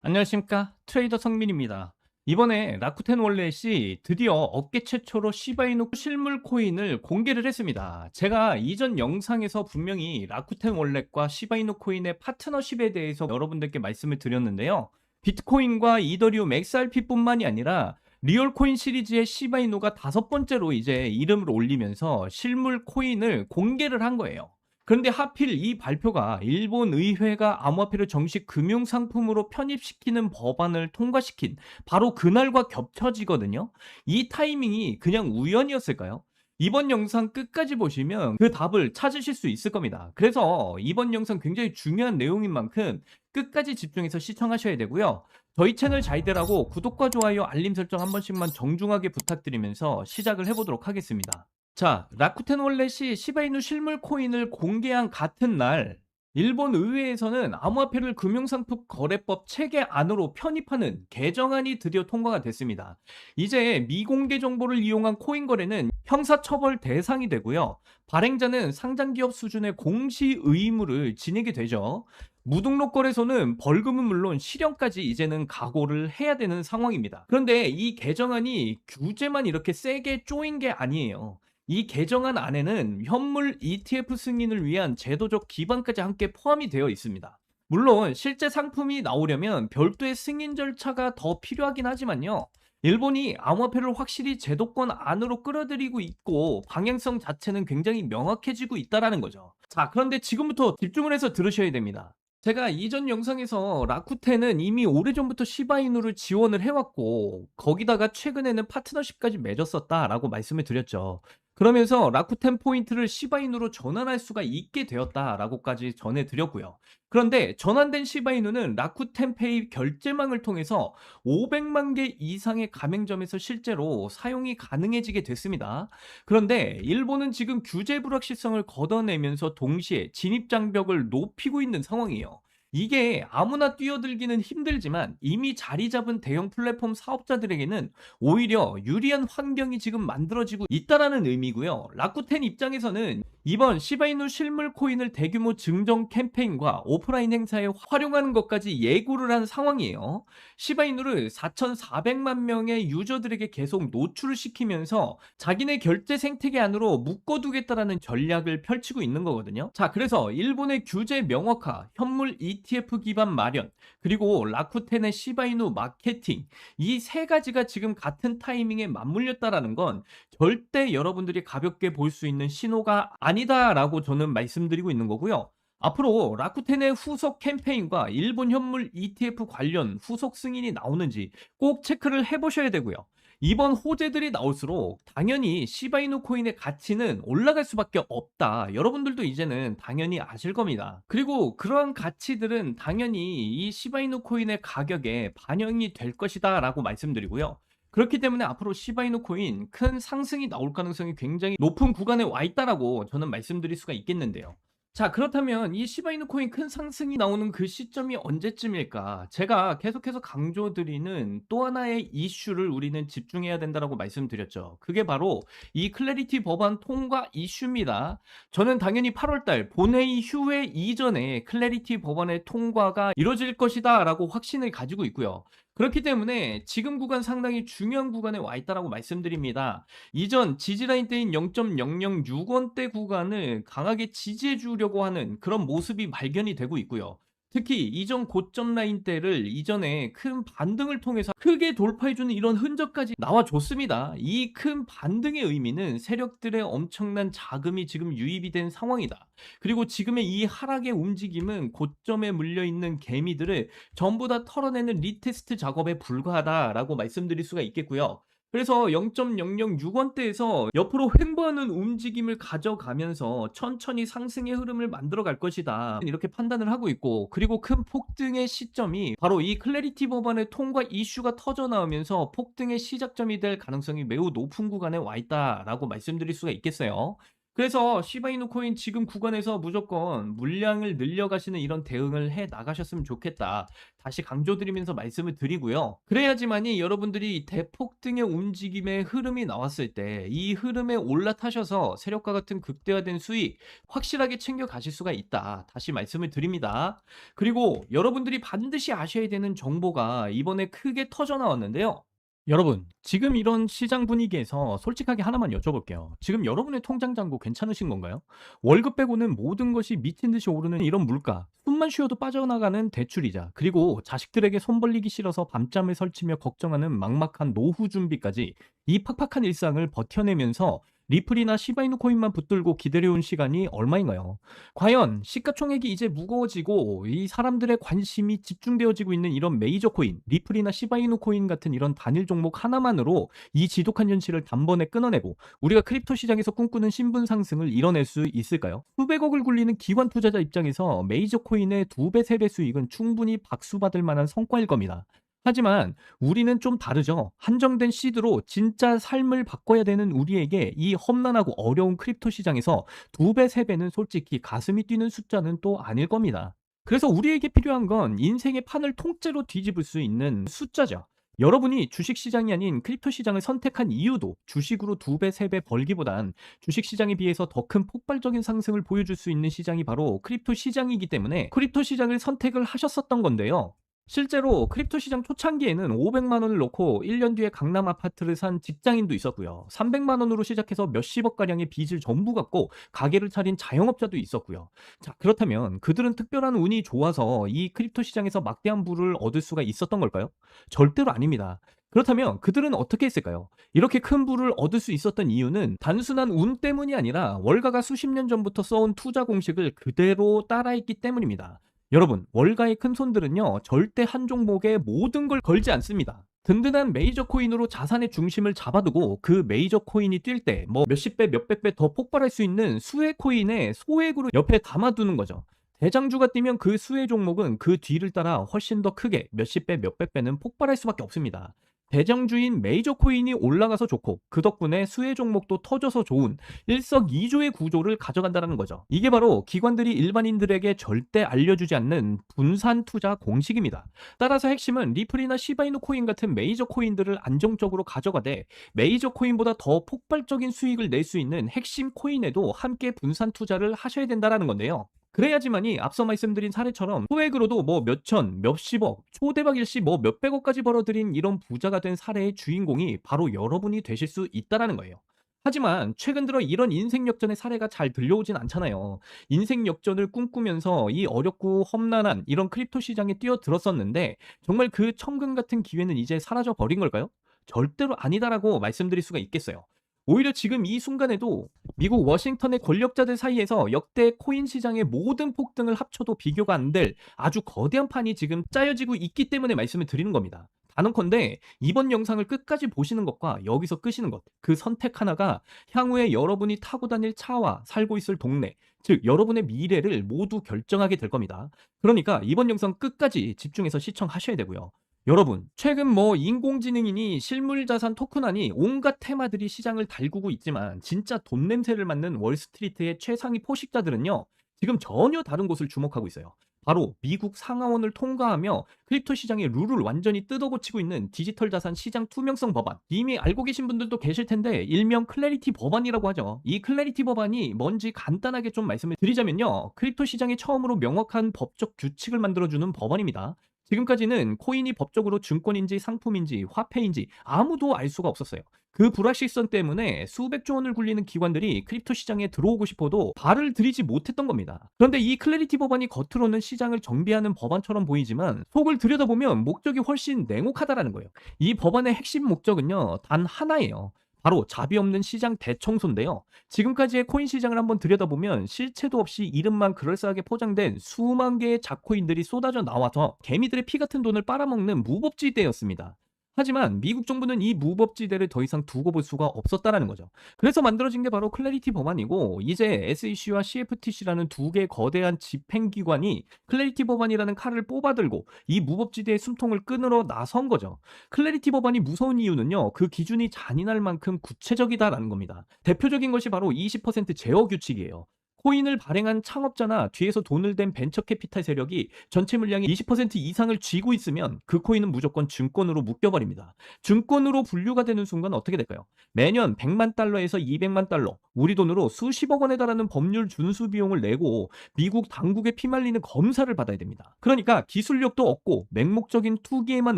안녕하십니까, 트레이더 성민입니다. 이번에 라쿠텐 월렛이 드디어 업계 최초로 시바이누 실물 코인을 공개를 했습니다. 제가 이전 영상에서 분명히 라쿠텐 월렛과 시바이누 코인의 파트너십에 대해서 여러분들께 말씀을 드렸는데요. 비트코인과 이더리움 XRP뿐만이 아니라 리얼코인 시리즈의 시바이누가 다섯 번째로 이제 이름을 올리면서 실물 코인을 공개를 한 거예요. 그런데 하필 이 발표가 일본 의회가 암호화폐를 정식 금융상품으로 편입시키는 법안을 통과시킨 바로 그날과 겹쳐지거든요. 이 타이밍이 그냥 우연이었을까요? 이번 영상 끝까지 보시면 그 답을 찾으실 수 있을 겁니다. 그래서 이번 영상 굉장히 중요한 내용인 만큼 끝까지 집중해서 시청하셔야 되고요. 저희 채널 잘 되라고 구독과 좋아요, 알림 설정 한 번씩만 정중하게 부탁드리면서 시작을 해보도록 하겠습니다. 자, 라쿠텐 월렛이 시바이누 실물 코인을 공개한 같은 날, 일본 의회에서는 암호화폐를 금융상품 거래법 체계 안으로 편입하는 개정안이 드디어 통과가 됐습니다. 이제 미공개 정보를 이용한 코인 거래는 형사처벌 대상이 되고요. 발행자는 상장기업 수준의 공시 의무를 지니게 되죠. 무등록 거래소는 벌금은 물론 실형까지 이제는 각오를 해야 되는 상황입니다. 그런데 이 개정안이 규제만 이렇게 세게 쪼인 게 아니에요. 이 개정안 안에는 현물 ETF 승인을 위한 제도적 기반까지 함께 포함이 되어 있습니다. 물론 실제 상품이 나오려면 별도의 승인 절차가 더 필요하긴 하지만요. 일본이 암호화폐를 확실히 제도권 안으로 끌어들이고 있고 방향성 자체는 굉장히 명확해지고 있다라는 거죠. 자, 그런데 지금부터 집중을 해서 들으셔야 됩니다. 제가 이전 영상에서 라쿠텐은 이미 오래전부터 시바이누를 지원을 해왔고 거기다가 최근에는 파트너십까지 맺었었다라고 말씀을 드렸죠. 그러면서 라쿠텐 포인트를 시바이누로 전환할 수가 있게 되었다라고까지 전해드렸고요. 그런데 전환된 시바이누는 라쿠텐 페이 결제망을 통해서 500만 개 이상의 가맹점에서 실제로 사용이 가능해지게 됐습니다. 그런데 일본은 지금 규제 불확실성을 걷어내면서 동시에 진입 장벽을 높이고 있는 상황이에요. 이게 아무나 뛰어들기는 힘들지만 이미 자리 잡은 대형 플랫폼 사업자들에게는 오히려 유리한 환경이 지금 만들어지고 있다라는 의미고요. 라쿠텐 입장에서는 이번 시바이누 실물 코인을 대규모 증정 캠페인과 오프라인 행사에 활용하는 것까지 예고를 한 상황이에요. 시바이누를 4,400만 명의 유저들에게 계속 노출을 시키면서 자기네 결제 생태계 안으로 묶어두겠다라는 전략을 펼치고 있는 거거든요. 자, 그래서 일본의 규제 명확화, 현물 ETF 기반 마련, 그리고 라쿠텐의 시바이누 마케팅, 이 세 가지가 지금 같은 타이밍에 맞물렸다라는 건 절대 여러분들이 가볍게 볼 수 있는 신호가 아니다라고 저는 말씀드리고 있는 거고요. 앞으로 라쿠텐의 후속 캠페인과 일본 현물 ETF 관련 후속 승인이 나오는지 꼭 체크를 해보셔야 되고요. 이번 호재들이 나올수록 당연히 시바이누 코인의 가치는 올라갈 수밖에 없다. 여러분들도 이제는 당연히 아실 겁니다. 그리고 그러한 가치들은 당연히 이 시바이누 코인의 가격에 반영이 될 것이다 라고 말씀드리고요. 그렇기 때문에 앞으로 시바이누 코인 큰 상승이 나올 가능성이 굉장히 높은 구간에 와 있다라고 저는 말씀드릴 수가 있겠는데요. 자, 그렇다면 이 시바이누 코인 큰 상승이 나오는 그 시점이 언제쯤일까? 제가 계속해서 강조드리는 또 하나의 이슈를 우리는 집중해야 된다라고 말씀드렸죠. 그게 바로 이 클래리티 법안 통과 이슈입니다. 저는 당연히 8월 달 본회의 휴회 이전에 클래리티 법안의 통과가 이루어질 것이다라고 확신을 가지고 있고요. 그렇기 때문에 지금 구간 상당히 중요한 구간에 와 있다라고 말씀드립니다. 이전 지지라인 대인 0.006원대 구간을 강하게 지지해 주려고 하는 그런 모습이 발견이 되고 있고요. 특히 이전 고점 라인대를 이전에 큰 반등을 통해서 크게 돌파해주는 이런 흔적까지 나와줬습니다. 이 큰 반등의 의미는 세력들의 엄청난 자금이 지금 유입이 된 상황이다. 그리고 지금의 이 하락의 움직임은 고점에 물려있는 개미들을 전부 다 털어내는 리테스트 작업에 불과하다라고 말씀드릴 수가 있겠고요. 그래서 0.006원대에서 옆으로 횡보하는 움직임을 가져가면서 천천히 상승의 흐름을 만들어 갈 것이다. 이렇게 판단을 하고 있고, 그리고 큰 폭등의 시점이 바로 이 클래리티 법안의 통과 이슈가 터져 나오면서 폭등의 시작점이 될 가능성이 매우 높은 구간에 와 있다라고 말씀드릴 수가 있겠어요. 그래서 시바이누 코인 지금 구간에서 무조건 물량을 늘려가시는 이런 대응을 해 나가셨으면 좋겠다. 다시 강조드리면서 말씀을 드리고요. 그래야지만이 여러분들이 대폭등의 움직임의 흐름이 나왔을 때 이 흐름에 올라타셔서 세력과 같은 극대화된 수익 확실하게 챙겨 가실 수가 있다. 다시 말씀을 드립니다. 그리고 여러분들이 반드시 아셔야 되는 정보가 이번에 크게 터져 나왔는데요. 여러분, 지금 이런 시장 분위기에서 솔직하게 하나만 여쭤볼게요. 지금 여러분의 통장 잔고 괜찮으신 건가요? 월급 빼고는 모든 것이 미친 듯이 오르는 이런 물가, 숨만 쉬어도 빠져나가는 대출이자, 그리고 자식들에게 손 벌리기 싫어서 밤잠을 설치며 걱정하는 막막한 노후 준비까지 이 팍팍한 일상을 버텨내면서 리플이나 시바이누 코인만 붙들고 기다려온 시간이 얼마인가요? 과연 시가총액이 이제 무거워지고 이 사람들의 관심이 집중되어지고 있는 이런 메이저 코인, 리플이나 시바이누 코인 같은 이런 단일 종목 하나만으로 이 지독한 현실을 단번에 끊어내고 우리가 크립토 시장에서 꿈꾸는 신분 상승을 이뤄낼 수 있을까요? 수백억을 굴리는 기관 투자자 입장에서 메이저 코인의 2배, 3배 수익은 충분히 박수받을 만한 성과일 겁니다. 하지만 우리는 좀 다르죠. 한정된 시드로 진짜 삶을 바꿔야 되는 우리에게 이 험난하고 어려운 크립토 시장에서 2배, 3배는 솔직히 가슴이 뛰는 숫자는 또 아닐 겁니다. 그래서 우리에게 필요한 건 인생의 판을 통째로 뒤집을 수 있는 숫자죠. 여러분이 주식시장이 아닌 크립토 시장을 선택한 이유도 주식으로 2배, 3배 벌기보단 주식시장에 비해서 더 큰 폭발적인 상승을 보여줄 수 있는 시장이 바로 크립토 시장이기 때문에 크립토 시장을 선택을 하셨었던 건데요. 실제로 크립토 시장 초창기에는 500만 원을 넣고 1년 뒤에 강남 아파트를 산 직장인도 있었고요. 300만 원으로 시작해서 몇십억 가량의 빚을 전부 갚고 가게를 차린 자영업자도 있었고요. 자, 그렇다면 그들은 특별한 운이 좋아서 이 크립토 시장에서 막대한 부를 얻을 수가 있었던 걸까요? 절대로 아닙니다. 그렇다면 그들은 어떻게 했을까요? 이렇게 큰 부를 얻을 수 있었던 이유는 단순한 운 때문이 아니라 월가가 수십 년 전부터 써온 투자 공식을 그대로 따라했기 때문입니다. 여러분, 월가의 큰손들은요, 절대 한 종목에 모든 걸 걸지 않습니다. 든든한 메이저 코인으로 자산의 중심을 잡아두고 그 메이저 코인이 뛸 때 뭐 몇십 배, 몇백 배 더 폭발할 수 있는 수혜 코인의 소액으로 옆에 담아두는 거죠. 대장주가 뛰면 그 수혜 종목은 그 뒤를 따라 훨씬 더 크게 몇십 배, 몇백 배는 폭발할 수밖에 없습니다. 대장주인 메이저 코인이 올라가서 좋고 그 덕분에 수혜 종목도 터져서 좋은 일석이조의 구조를 가져간다는 거죠. 이게 바로 기관들이 일반인들에게 절대 알려주지 않는 분산 투자 공식입니다. 따라서 핵심은 리플이나 시바이누 코인 같은 메이저 코인들을 안정적으로 가져가되 메이저 코인보다 더 폭발적인 수익을 낼 수 있는 핵심 코인에도 함께 분산 투자를 하셔야 된다는 건데요. 그래야지만이 앞서 말씀드린 사례처럼 소액으로도 뭐 몇천, 몇십억, 초대박 일시 뭐 몇백억까지 벌어들인 이런 부자가 된 사례의 주인공이 바로 여러분이 되실 수 있다라는 거예요. 하지만 최근 들어 이런 인생 역전의 사례가 잘 들려오진 않잖아요. 인생 역전을 꿈꾸면서 이 어렵고 험난한 이런 크립토 시장에 뛰어들었었는데 정말 그 천금 같은 기회는 이제 사라져 버린 걸까요? 절대로 아니다라고 말씀드릴 수가 있겠어요. 오히려 지금 이 순간에도 미국 워싱턴의 권력자들 사이에서 역대 코인 시장의 모든 폭등을 합쳐도 비교가 안 될 아주 거대한 판이 지금 짜여지고 있기 때문에 말씀을 드리는 겁니다. 단언컨대 이번 영상을 끝까지 보시는 것과 여기서 끄시는 것, 그 선택 하나가 향후에 여러분이 타고 다닐 차와 살고 있을 동네, 즉 여러분의 미래를 모두 결정하게 될 겁니다. 그러니까 이번 영상 끝까지 집중해서 시청하셔야 되고요. 여러분, 최근 뭐 인공지능이니 실물자산 토큰하니 온갖 테마들이 시장을 달구고 있지만 진짜 돈 냄새를 맡는 월스트리트의 최상위 포식자들은요, 지금 전혀 다른 곳을 주목하고 있어요. 바로 미국 상하원을 통과하며 크립토 시장의 룰을 완전히 뜯어고치고 있는 디지털 자산 시장 투명성 법안. 이미 알고 계신 분들도 계실 텐데 일명 클래리티 법안이라고 하죠. 이 클래리티 법안이 뭔지 간단하게 좀 말씀을 드리자면요. 크립토 시장에 처음으로 명확한 법적 규칙을 만들어주는 법안입니다. 지금까지는 코인이 법적으로 증권인지 상품인지 화폐인지 아무도 알 수가 없었어요. 그 불확실성 때문에 수백조 원을 굴리는 기관들이 크립토 시장에 들어오고 싶어도 발을 들이지 못했던 겁니다. 그런데 이 클래리티 법안이 겉으로는 시장을 정비하는 법안처럼 보이지만 속을 들여다보면 목적이 훨씬 냉혹하다라는 거예요. 이 법안의 핵심 목적은요, 단 하나예요. 바로 자비 없는 시장 대청소인데요. 지금까지의 코인 시장을 한번 들여다보면 실체도 없이 이름만 그럴싸하게 포장된 수만 개의 자코인들이 쏟아져 나와서 개미들의 피 같은 돈을 빨아먹는 무법지대였습니다. 하지만 미국 정부는 이 무법지대를 더 이상 두고 볼 수가 없었다라는 거죠. 그래서 만들어진 게 바로 클래리티 법안이고, 이제 SEC와 CFTC라는 두 개의 거대한 집행기관이 클래리티 법안이라는 칼을 뽑아들고 이 무법지대의 숨통을 끊으러 나선 거죠. 클래리티 법안이 무서운 이유는요, 그 기준이 잔인할 만큼 구체적이다라는 겁니다. 대표적인 것이 바로 20% 제어 규칙이에요. 코인을 발행한 창업자나 뒤에서 돈을 댄 벤처 캐피탈 세력이 전체 물량의 20% 이상을 쥐고 있으면 그 코인은 무조건 증권으로 묶여버립니다. 증권으로 분류가 되는 순간 어떻게 될까요? 매년 100만 달러에서 200만 달러, 우리 돈으로 수십억 원에 달하는 법률 준수 비용을 내고 미국 당국에 피말리는 검사를 받아야 됩니다. 그러니까 기술력도 없고 맹목적인 투기에만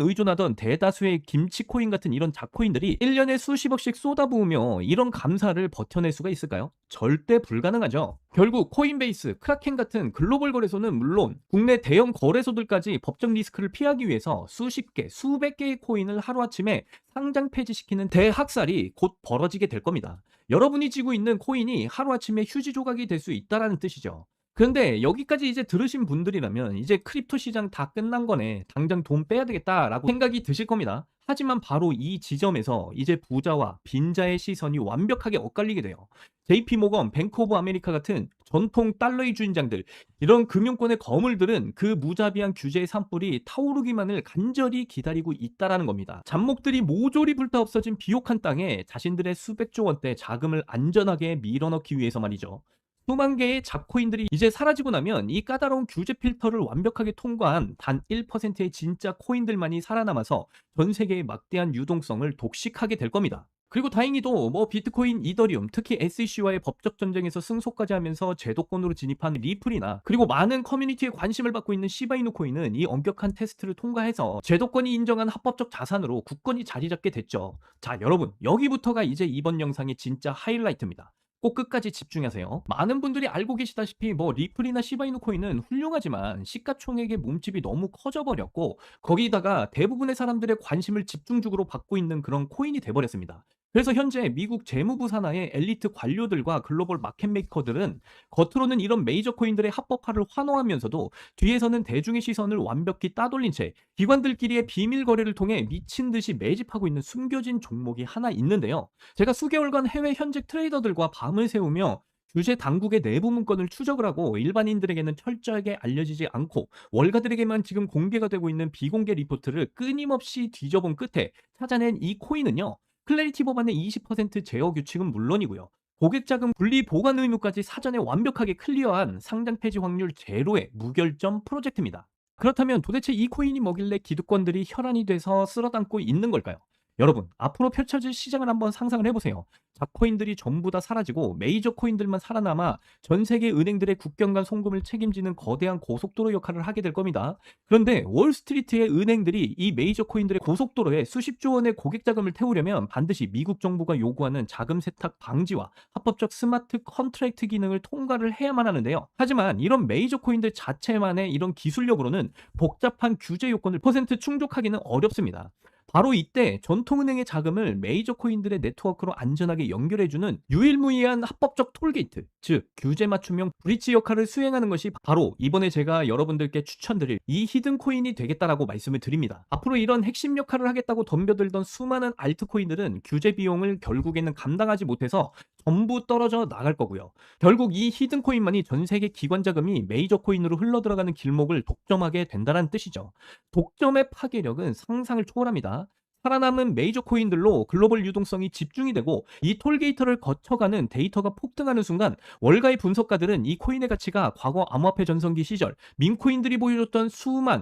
의존하던 대다수의 김치 코인 같은 이런 작코인들이 1년에 수십억씩 쏟아부으며 이런 감사를 버텨낼 수가 있을까요? 절대 불가능하죠. 결국 코인베이스, 크라켄 같은 글로벌 거래소는 물론 국내 대형 거래소들까지 법적 리스크를 피하기 위해서 수십 개, 수백 개의 코인을 하루아침에 상장 폐지시키는 대학살이 곧 벌어지게 될 겁니다. 여러분이 쥐고 있는 코인이 하루아침에 휴지 조각이 될 수 있다라는 뜻이죠. 그런데 여기까지 이제 들으신 분들이라면 이제 크립토 시장 다 끝난 거네, 당장 돈 빼야 되겠다라고 생각이 드실 겁니다. 하지만 바로 이 지점에서 이제 부자와 빈자의 시선이 완벽하게 엇갈리게 돼요. JP모건, 뱅크 오브 아메리카 같은 전통 달러의 주인장들, 이런 금융권의 거물들은 그 무자비한 규제의 산불이 타오르기만을 간절히 기다리고 있다라는 겁니다. 잡목들이 모조리 불타 없어진 비옥한 땅에 자신들의 수백조 원대 자금을 안전하게 밀어넣기 위해서 말이죠. 수만 개의 잡코인들이 이제 사라지고 나면 이 까다로운 규제 필터를 완벽하게 통과한 단 1%의 진짜 코인들만이 살아남아서 전 세계의 막대한 유동성을 독식하게 될 겁니다. 그리고 다행히도 비트코인, 이더리움, 특히 SEC와의 법적 전쟁에서 승소까지 하면서 제도권으로 진입한 리플이나, 그리고 많은 커뮤니티에 관심을 받고 있는 시바이누 코인은 이 엄격한 테스트를 통과해서 제도권이 인정한 합법적 자산으로 굳건히 자리 잡게 됐죠. 자, 여러분, 여기부터가 이제 이번 영상의 진짜 하이라이트입니다. 꼭 끝까지 집중하세요. 많은 분들이 알고 계시다시피 리플이나 시바이누 코인은 훌륭하지만 시가총액의 몸집이 너무 커져버렸고, 거기다가 대부분의 사람들의 관심을 집중적으로 받고 있는 그런 코인이 돼버렸습니다. 그래서 현재 미국 재무부 산하의 엘리트 관료들과 글로벌 마켓메이커들은 겉으로는 이런 메이저 코인들의 합법화를 환호하면서도 뒤에서는 대중의 시선을 완벽히 따돌린 채 기관들끼리의 비밀 거래를 통해 미친 듯이 매집하고 있는 숨겨진 종목이 하나 있는데요. 제가 수개월간 해외 현직 트레이더들과 밤을 새우며 규제 당국의 내부 문건을 추적을 하고 일반인들에게는 철저하게 알려지지 않고 월가들에게만 지금 공개가 되고 있는 비공개 리포트를 끊임없이 뒤져본 끝에 찾아낸 이 코인은요, 클래리티 법안의 20% 제어 규칙은 물론이고요, 고객 자금 분리 보관 의무까지 사전에 완벽하게 클리어한 상장 폐지 확률 제로의 무결점 프로젝트입니다. 그렇다면 도대체 이 코인이 뭐길래 기득권들이 혈안이 돼서 쓸어담고 있는 걸까요? 여러분, 앞으로 펼쳐질 시장을 한번 상상을 해보세요. 잡코인들이 전부 다 사라지고 메이저 코인들만 살아남아 전 세계 은행들의 국경 간 송금을 책임지는 거대한 고속도로 역할을 하게 될 겁니다. 그런데 월스트리트의 은행들이 이 메이저 코인들의 고속도로에 수십조 원의 고객 자금을 태우려면 반드시 미국 정부가 요구하는 자금 세탁 방지와 합법적 스마트 컨트랙트 기능을 통과를 해야만 하는데요. 하지만 이런 메이저 코인들 자체만의 이런 기술력으로는 복잡한 규제 요건을 퍼센트 충족하기는 어렵습니다. 바로 이때 전통은행의 자금을 메이저 코인들의 네트워크로 안전하게 연결해주는 유일무이한 합법적 톨게이트, 즉 규제 맞춤형 브릿지 역할을 수행하는 것이 바로 이번에 제가 여러분들께 추천드릴 이 히든 코인이 되겠다라고 말씀을 드립니다. 앞으로 이런 핵심 역할을 하겠다고 덤벼들던 수많은 알트코인들은 규제 비용을 결국에는 감당하지 못해서 전부 떨어져 나갈 거고요. 결국 이 히든 코인만이 전 세계 기관 자금이 메이저 코인으로 흘러들어가는 길목을 독점하게 된다는 뜻이죠. 독점의 파괴력은 상상을 초월합니다. 살아남은 메이저 코인들로 글로벌 유동성이 집중이 되고 이 톨게이트를 거쳐가는 데이터가 폭등하는 순간 월가의 분석가들은 이 코인의 가치가 과거 암호화폐 전성기 시절 민코인들이 보여줬던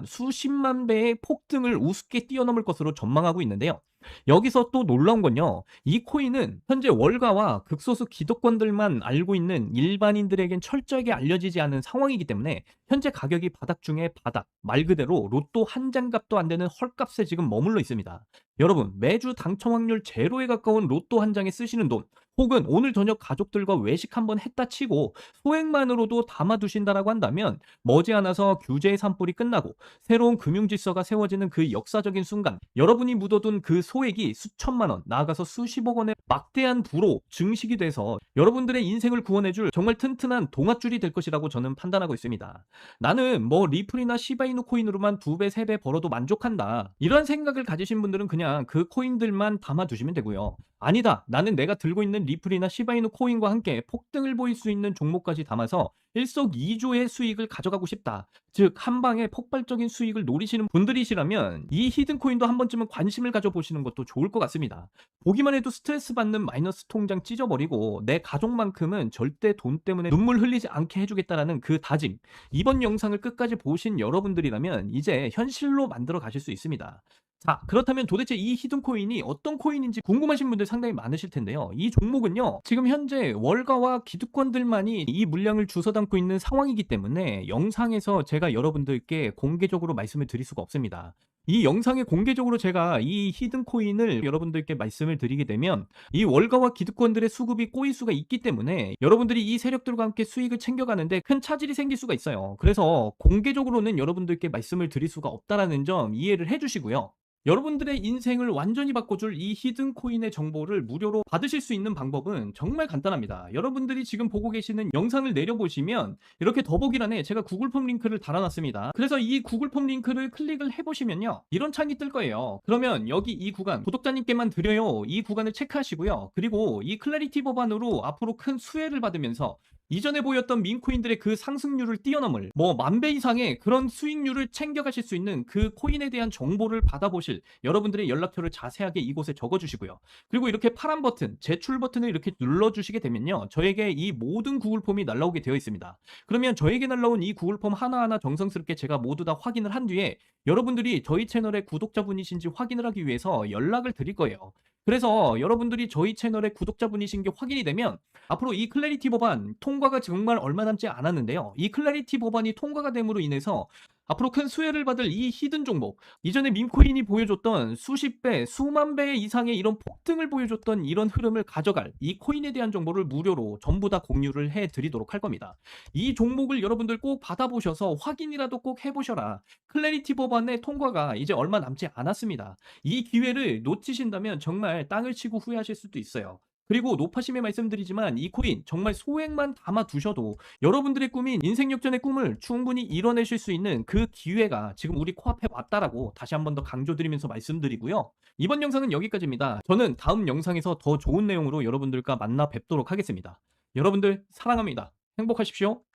수십만 배의 폭등을 우습게 뛰어넘을 것으로 전망하고 있는데요. 여기서 또 놀라운 건요, 이 코인은 현재 월가와 극소수 기득권들만 알고 있는 일반인들에겐 철저하게 알려지지 않은 상황이기 때문에 현재 가격이 바닥 중에 바닥, 말 그대로 로또 한 장값도 안 되는 헐값에 지금 머물러 있습니다. 여러분, 매주 당첨 확률 제로에 가까운 로또 한 장에 쓰시는 돈, 혹은 오늘 저녁 가족들과 외식 한번 했다 치고 소액만으로도 담아두신다라고 한다면 머지않아서 규제의 산불이 끝나고 새로운 금융질서가 세워지는 그 역사적인 순간, 여러분이 묻어둔 그 소액이 수천만 원, 나아가서 수십억 원의 막대한 부로 증식이 돼서 여러분들의 인생을 구원해줄 정말 튼튼한 동아줄이 될 것이라고 저는 판단하고 있습니다. 나는 뭐 리플이나 시바이누 코인으로만 2배, 3배 벌어도 만족한다, 이런 생각을 가지신 분들은 그냥 그 코인들만 담아두시면 되고요. 아니다, 나는 내가 들고 있는 리플이나 시바이누 코인과 함께 폭등을 보일 수 있는 종목까지 담아서 일석이조의 수익을 가져가고 싶다, 즉 한방에 폭발적인 수익을 노리시는 분들이시라면 이 히든코인도 한 번쯤은 관심을 가져보시는 것도 좋을 것 같습니다. 보기만 해도 스트레스 받는 마이너스 통장 찢어버리고 내 가족만큼은 절대 돈 때문에 눈물 흘리지 않게 해주겠다라는 그 다짐, 이번 영상을 끝까지 보신 여러분들이라면 이제 현실로 만들어 가실 수 있습니다. 자, 그렇다면 도대체 이 히든코인이 어떤 코인인지 궁금하신 분들 상당히 많으실 텐데요. 이 종목은요, 지금 현재 월가와 기득권들만이 이 물량을 주워 담고 있는 상황이기 때문에 영상에서 제가 여러분들께 공개적으로 말씀을 드릴 수가 없습니다. 이 영상에 공개적으로 제가 이 히든코인을 여러분들께 말씀을 드리게 되면 이 월가와 기득권들의 수급이 꼬일 수가 있기 때문에 여러분들이 이 세력들과 함께 수익을 챙겨가는데 큰 차질이 생길 수가 있어요. 그래서 공개적으로는 여러분들께 말씀을 드릴 수가 없다라는 점 이해를 해주시고요. 여러분들의 인생을 완전히 바꿔줄 이 히든 코인의 정보를 무료로 받으실 수 있는 방법은 정말 간단합니다. 여러분들이 지금 보고 계시는 영상을 내려보시면 이렇게 더보기란에 제가 구글 폼 링크를 달아놨습니다. 그래서 이 구글 폼 링크를 클릭을 해보시면요, 이런 창이 뜰 거예요. 그러면 여기 이 구간, 구독자님께만 드려요, 이 구간을 체크하시고요. 그리고 이 클래리티 법안으로 앞으로 큰 수혜를 받으면서 이전에 보였던 민코인들의 그 상승률을 뛰어넘을 뭐 10,000배 이상의 그런 수익률을 챙겨가실 수 있는 그 코인에 대한 정보를 받아보실 여러분들의 연락처를 자세하게 이곳에 적어주시고요. 그리고 이렇게 파란 버튼, 제출 버튼을 이렇게 눌러주시게 되면요, 저에게 이 모든 구글 폼이 날라오게 되어 있습니다. 그러면 저에게 날라온 이 구글 폼 하나하나 정성스럽게 제가 모두 다 확인을 한 뒤에 여러분들이 저희 채널의 구독자분이신지 확인을 하기 위해서 연락을 드릴 거예요. 그래서 여러분들이 저희 채널의 구독자분이신 게 확인이 되면 앞으로 이 클래리티 법안 통과가 정말 얼마 남지 않았는데요. 이 클래리티 법안이 통과가 됨으로 인해서 앞으로 큰 수혜를 받을 이 히든 종목, 이전에 밈코인이 보여줬던 수십 배, 수만 배 이상의 이런 폭등을 보여줬던 이런 흐름을 가져갈 이 코인에 대한 정보를 무료로 전부 다 공유를 해드리도록 할 겁니다. 이 종목을 여러분들 꼭 받아보셔서 확인이라도 꼭 해보셔라. 클래리티 법안의 통과가 이제 얼마 남지 않았습니다. 이 기회를 놓치신다면 정말 땅을 치고 후회하실 수도 있어요. 그리고 높아심에 말씀드리지만 이 코인 정말 소액만 담아 두셔도 여러분들의 꿈인 인생 역전의 꿈을 충분히 이뤄내실 수 있는 그 기회가 지금 우리 코앞에 왔다라고 다시 한 번 더 강조드리면서 말씀드리고요. 이번 영상은 여기까지입니다. 저는 다음 영상에서 더 좋은 내용으로 여러분들과 만나 뵙도록 하겠습니다. 여러분들 사랑합니다. 행복하십시오.